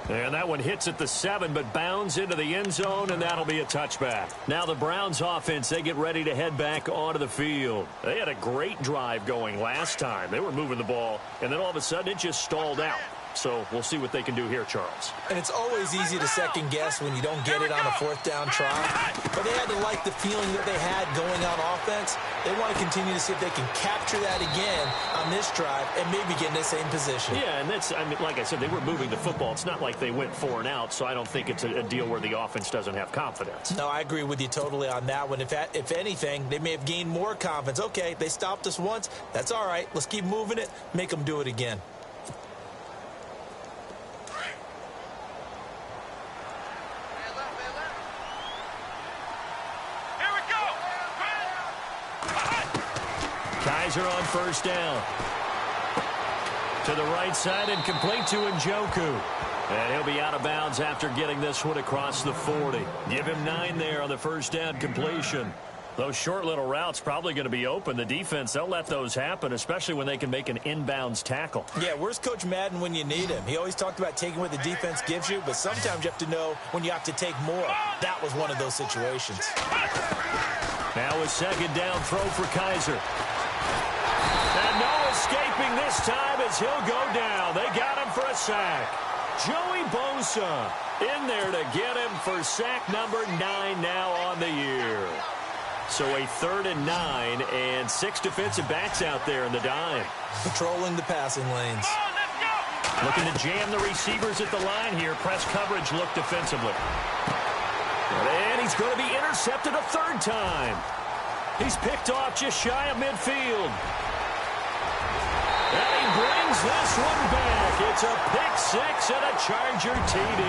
And that one hits at the 7, but bounds into the end zone, and that'll be a touchback. Now the Browns offense, they get ready to head back onto the field. They had a great drive going last time. They were moving the ball, and then all of a sudden it just stalled out. So we'll see what they can do here, Charles. And it's always easy to second guess when you don't get it on a fourth down try. But they had to like the feeling that they had going on offense. They want to continue to see if they can capture that again on this drive and maybe get in the same position. Yeah, and that's, I mean, like I said, they were moving the football. It's not like they went 4 and out, so I don't think it's a deal where the offense doesn't have confidence. No, I agree with you totally on that one. If anything, they may have gained more confidence. Okay, they stopped us once. That's all right. Let's keep moving it. Make them do it again. Kaiser on first down. To the right side and complete to Njoku. And he'll be out of bounds after getting this one across the 40. Give him 9 there on the first down completion. Those short little routes probably going to be open. The defense, they'll let those happen, especially when they can make an inbounds tackle. Yeah, where's Coach Madden when you need him? He always talked about taking what the defense gives you, but sometimes you have to know when you have to take more. That was one of those situations. Now a second down throw for Kaiser. And no escaping this time as he'll go down. They got him for a sack. Joey Bosa in there to get him for sack number 9 now on the year. So a 3rd and 9 and 6 defensive backs out there in the dime. Patrolling the passing lanes. Looking to jam the receivers at the line here. Press coverage look defensively. And he's going to be intercepted a 3rd time. He's picked off just shy of midfield. And he brings this one back. It's a pick 6 and a Charger TD.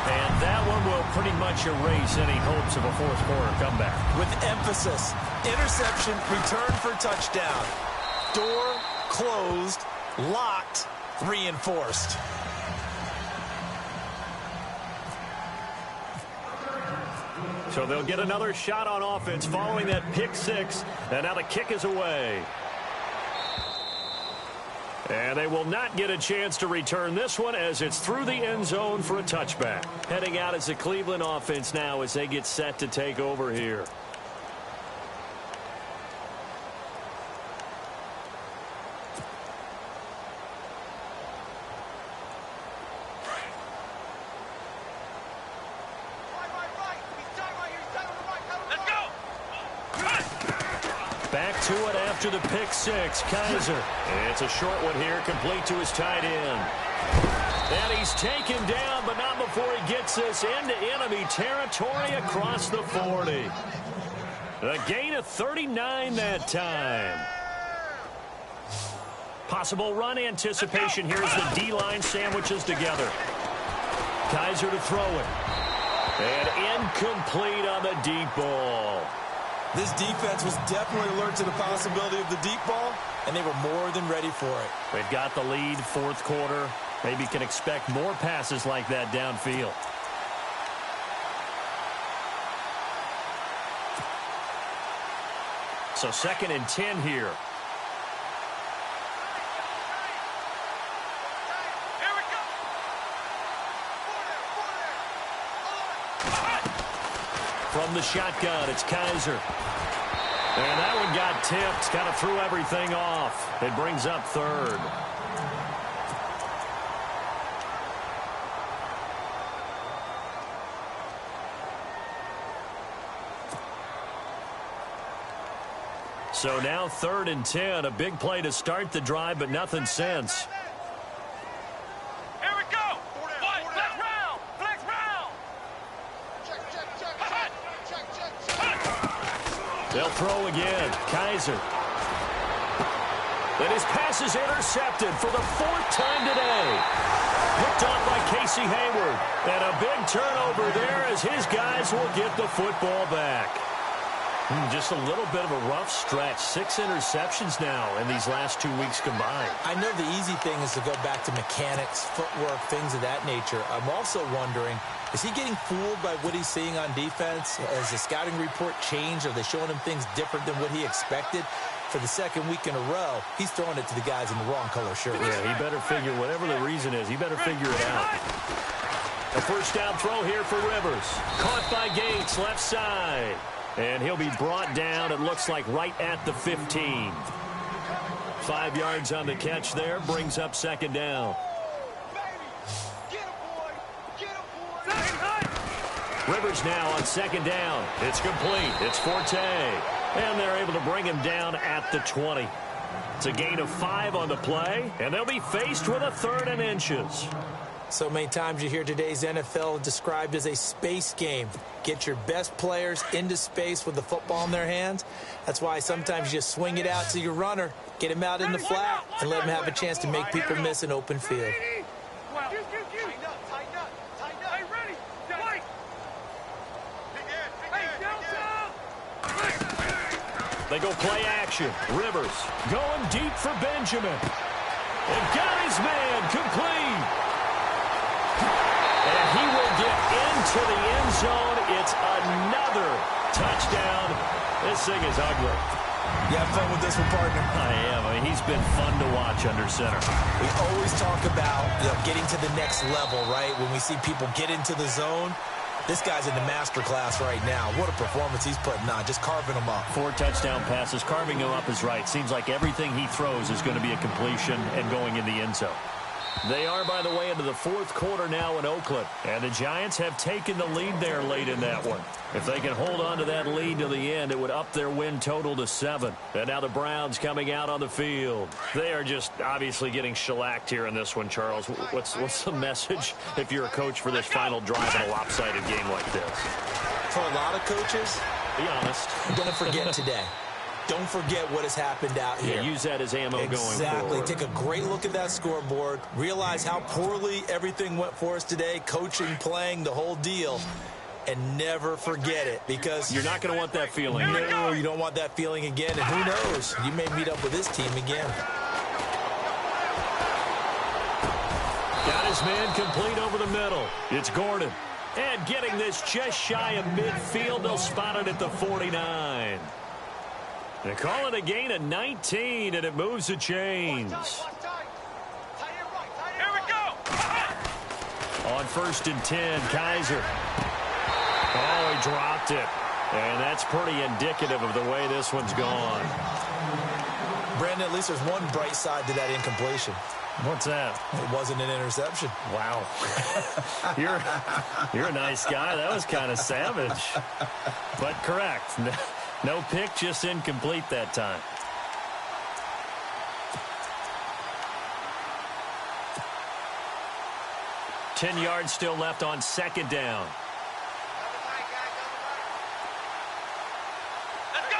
And that one will pretty much erase any hopes of a 4th quarter comeback. With emphasis, interception, return for touchdown. Door closed, locked, reinforced. So they'll get another shot on offense following that pick 6. And now the kick is away. And they will not get a chance to return this one as it's through the end zone for a touchback. Heading out as the Cleveland offense now as they get set to take over here. Back to it after the pick 6. Kaiser. And it's a short one here, complete to his tight end. And he's taken down, but not before he gets this into enemy territory across the 40. A gain of 39 that time. Possible run anticipation here as the D-line sandwiches together. Kaiser to throw it. And incomplete on the deep ball. This defense was definitely alert to the possibility of the deep ball, and they were more than ready for it. They've got the lead, 4th quarter. Maybe can expect more passes like that downfield. So 2nd and 10 here. Here we go. From the shotgun, it's Kaiser. And that one got tipped. Kind of threw everything off. It brings up third. So now 3rd and 10. A big play to start the drive, but nothing since. Here we go. Flex round. Flex round. They'll throw again. Kaiser. And his pass is intercepted for the 4th time today. Picked off by Casey Hayward. And a big turnover there as his guys will get the football back. Just a little bit of a rough stretch. 6 interceptions now in these last 2 weeks combined. I know the easy thing is to go back to mechanics, footwork, things of that nature. I'm also wondering, is he getting fooled by what he's seeing on defense? Has the scouting report changed? Are they showing him things different than what he expected? For the 2nd week in a row, he's throwing it to the guys in the wrong color shirt. Yeah, he better figure, whatever the reason is, he better figure it out. A first down throw here for Rivers. Caught by Gates, left side. And he'll be brought down, it looks like, right at the 15. 5 yards on the catch there, brings up 2nd down. Rivers now on 2nd down. It's complete. It's Forte. And they're able to bring him down at the 20. It's a gain of 5 on the play, and they'll be faced with a 3rd and inches. So many times you hear today's NFL described as a space game. Get your best players into space with the football in their hands. That's why sometimes you just swing it out to your runner, get him out in the flat, and let him have a chance to make people miss an open field. They go play action. Rivers going deep for Benjamin. And got his man complete. And he will get into the end zone. It's another touchdown. This thing is ugly. You have fun with this one, partner? I am. I mean, he's been fun to watch under center. We always talk about getting to the next level, right? When we see people get into the zone. This guy's in the master class right now. What a performance he's putting on, just carving them up. 4 touchdown passes. Carving him up is right. Seems like everything he throws is going to be a completion and going in the end zone. They are, by the way, into the 4th quarter now in Oakland. And the Giants have taken the lead there late in that one. If they can hold on to that lead to the end, it would up their win total to 7. And now the Browns coming out on the field. They are just obviously getting shellacked here in this one, Charles. What's the message if you're a coach for this final drive in a lopsided game like this? For a lot of coaches, be honest. Don't forget today. Don't forget what has happened out here. Yeah, use that as ammo going forward. Exactly. Take a great look at that scoreboard. Realize how poorly everything went for us today. Coaching, playing, the whole deal. And never forget it, because you're not going to want that feeling. No, you don't want that feeling again. And who knows? You may meet up with this team again. Got his man complete over the middle. It's Gordon. And getting this just shy of midfield. They'll spot it at the 49. They call it a gain of 19, and it moves the chains. Here we go. On 1st and 10, Kaiser. Oh, he dropped it. And that's pretty indicative of the way this one's gone. Brandon, at least there's one bright side to that incompletion. What's that? It wasn't an interception. Wow. You're a nice guy. That was kind of savage. But correct. No pick, just incomplete that time. Ten yards still left on 2nd down. Let's go.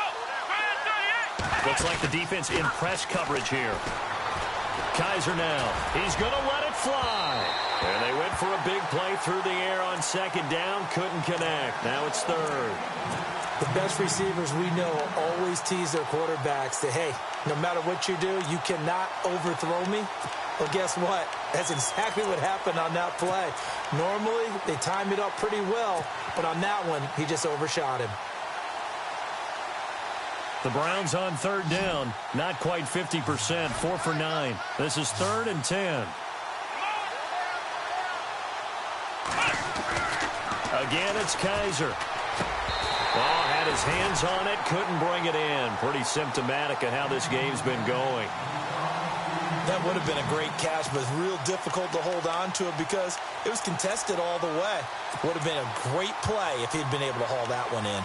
Looks like the defense in press coverage here. Kaiser now. He's going to let it fly. And they went for a big play through the air on 2nd down. Couldn't connect. Now it's 3rd. The best receivers we know always tease their quarterbacks that, hey, no matter what you do, you cannot overthrow me. Well, guess what? That's exactly what happened on that play. Normally, they time it up pretty well, but on that one, he just overshot him. The Browns on 3rd down. Not quite 50%. 4 for 9. This is 3rd and 10. Again, it's Kaiser. had his hands on it, couldn't bring it in. Pretty symptomatic of how this game's been going. That would have been a great catch, but it's real difficult to hold on to it because it was contested all the way. Would have been a great play if he'd been able to haul that one in.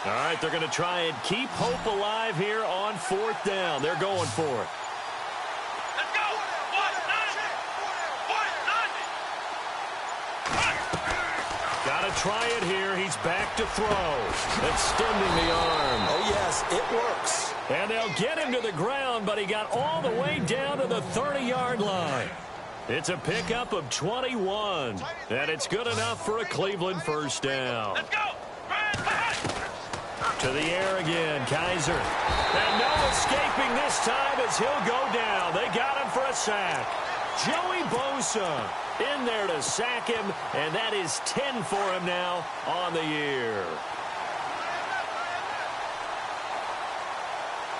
All right, they're going to try and keep hope alive here on 4th down. They're going for it. Let's go. Got to try it here. He's back to throw. Extending the arm. Oh, yes, it works. And they'll get him to the ground, but he got all the way down to the 30-yard line. It's a pickup of 21, and it's good enough for a Cleveland first down. Let's go. To the air again, Kaiser. And no escaping this time as he'll go down. They got him for a sack. Joey Bosa in there to sack him, and that is 10 for him now on the year.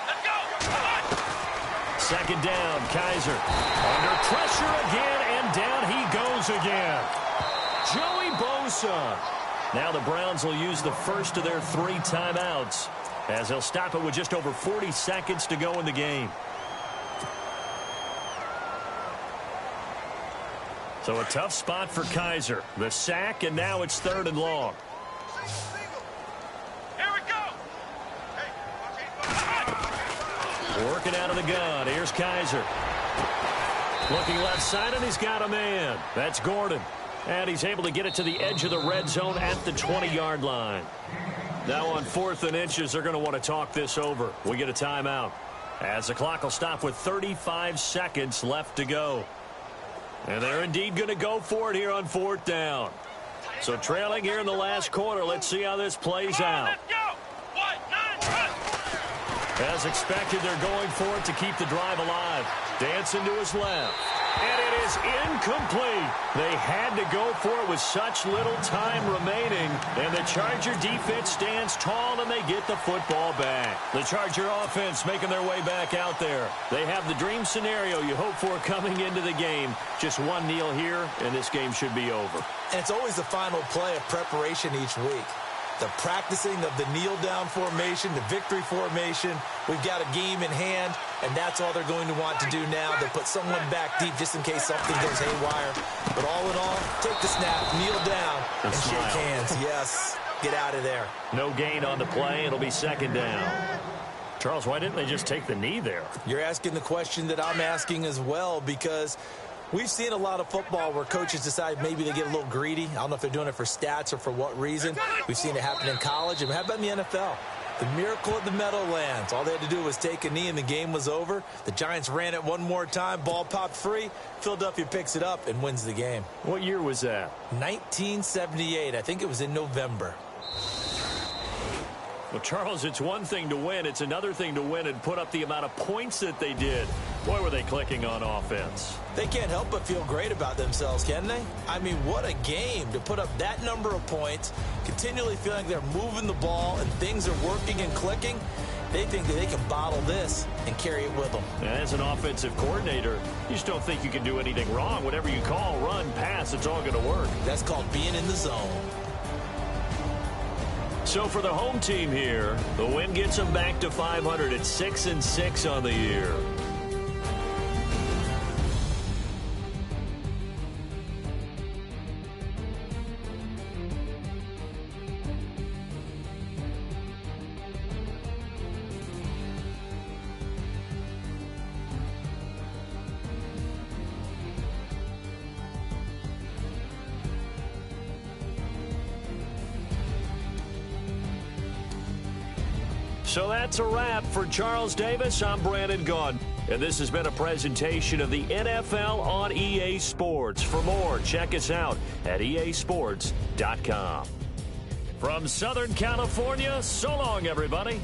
Let's go. 2nd down, Kaiser. Under pressure again, and down he goes again. Joey Bosa. Now the Browns will use the first of their 3 timeouts as they'll stop it with just over 40 seconds to go in the game. So a tough spot for Kaiser. The sack, and now it's 3rd and long. Here we go. Working out of the gun. Here's Kaiser. Looking left side, and he's got a man. That's Gordon. And he's able to get it to the edge of the red zone at the 20-yard line. Now on 4th and inches, they're going to want to talk this over. We get a timeout as the clock will stop with 35 seconds left to go. And they're indeed going to go for it here on 4th down. So trailing here in the last quarter, let's see how this plays out. Let's go. 1-9 run. As expected, they're going for it to keep the drive alive. Dancing to his left. And it is incomplete. They had to go for it with such little time remaining. And the Charger defense stands tall, and they get the football back. The Charger offense making their way back out there. They have the dream scenario you hope for coming into the game. Just one kneel here, and this game should be over. And it's always the final play of preparation each week. The practicing of the kneel-down formation, the victory formation. We've got a game in hand, and that's all they're going to want to do now. They'll put someone back deep just in case something goes haywire. But all in all, take the snap, kneel down, and shake hands. Yes, get out of there. No gain on the play. It'll be 2nd down. Charles, why didn't they just take the knee there? You're asking the question that I'm asking as well, because we've seen a lot of football where coaches decide maybe they get a little greedy. I don't know if they're doing it for stats or for what reason. We've seen it happen in college. And how about in the NFL? The miracle at the Meadowlands. All they had to do was take a knee and the game was over. The Giants ran it one more time. Ball popped free. Philadelphia picks it up and wins the game. What year was that? 1978. I think it was in November. Well, Charles, it's one thing to win. It's another thing to win and put up the amount of points that they did. Boy, were they clicking on offense. They can't help but feel great about themselves, can they? I mean, what a game to put up that number of points, continually feeling they're moving the ball and things are working and clicking. They think that they can bottle this and carry it with them. As an offensive coordinator, you just don't think you can do anything wrong. Whatever you call, run, pass, it's all going to work. That's called being in the zone. So for the home team here, the win gets them back to 500 at 6-6 on the year. So that's a wrap for Charles Davis. I'm Brandon Gaudin, and this has been a presentation of the NFL on EA Sports. For more, check us out at easports.com. From Southern California, so long, everybody.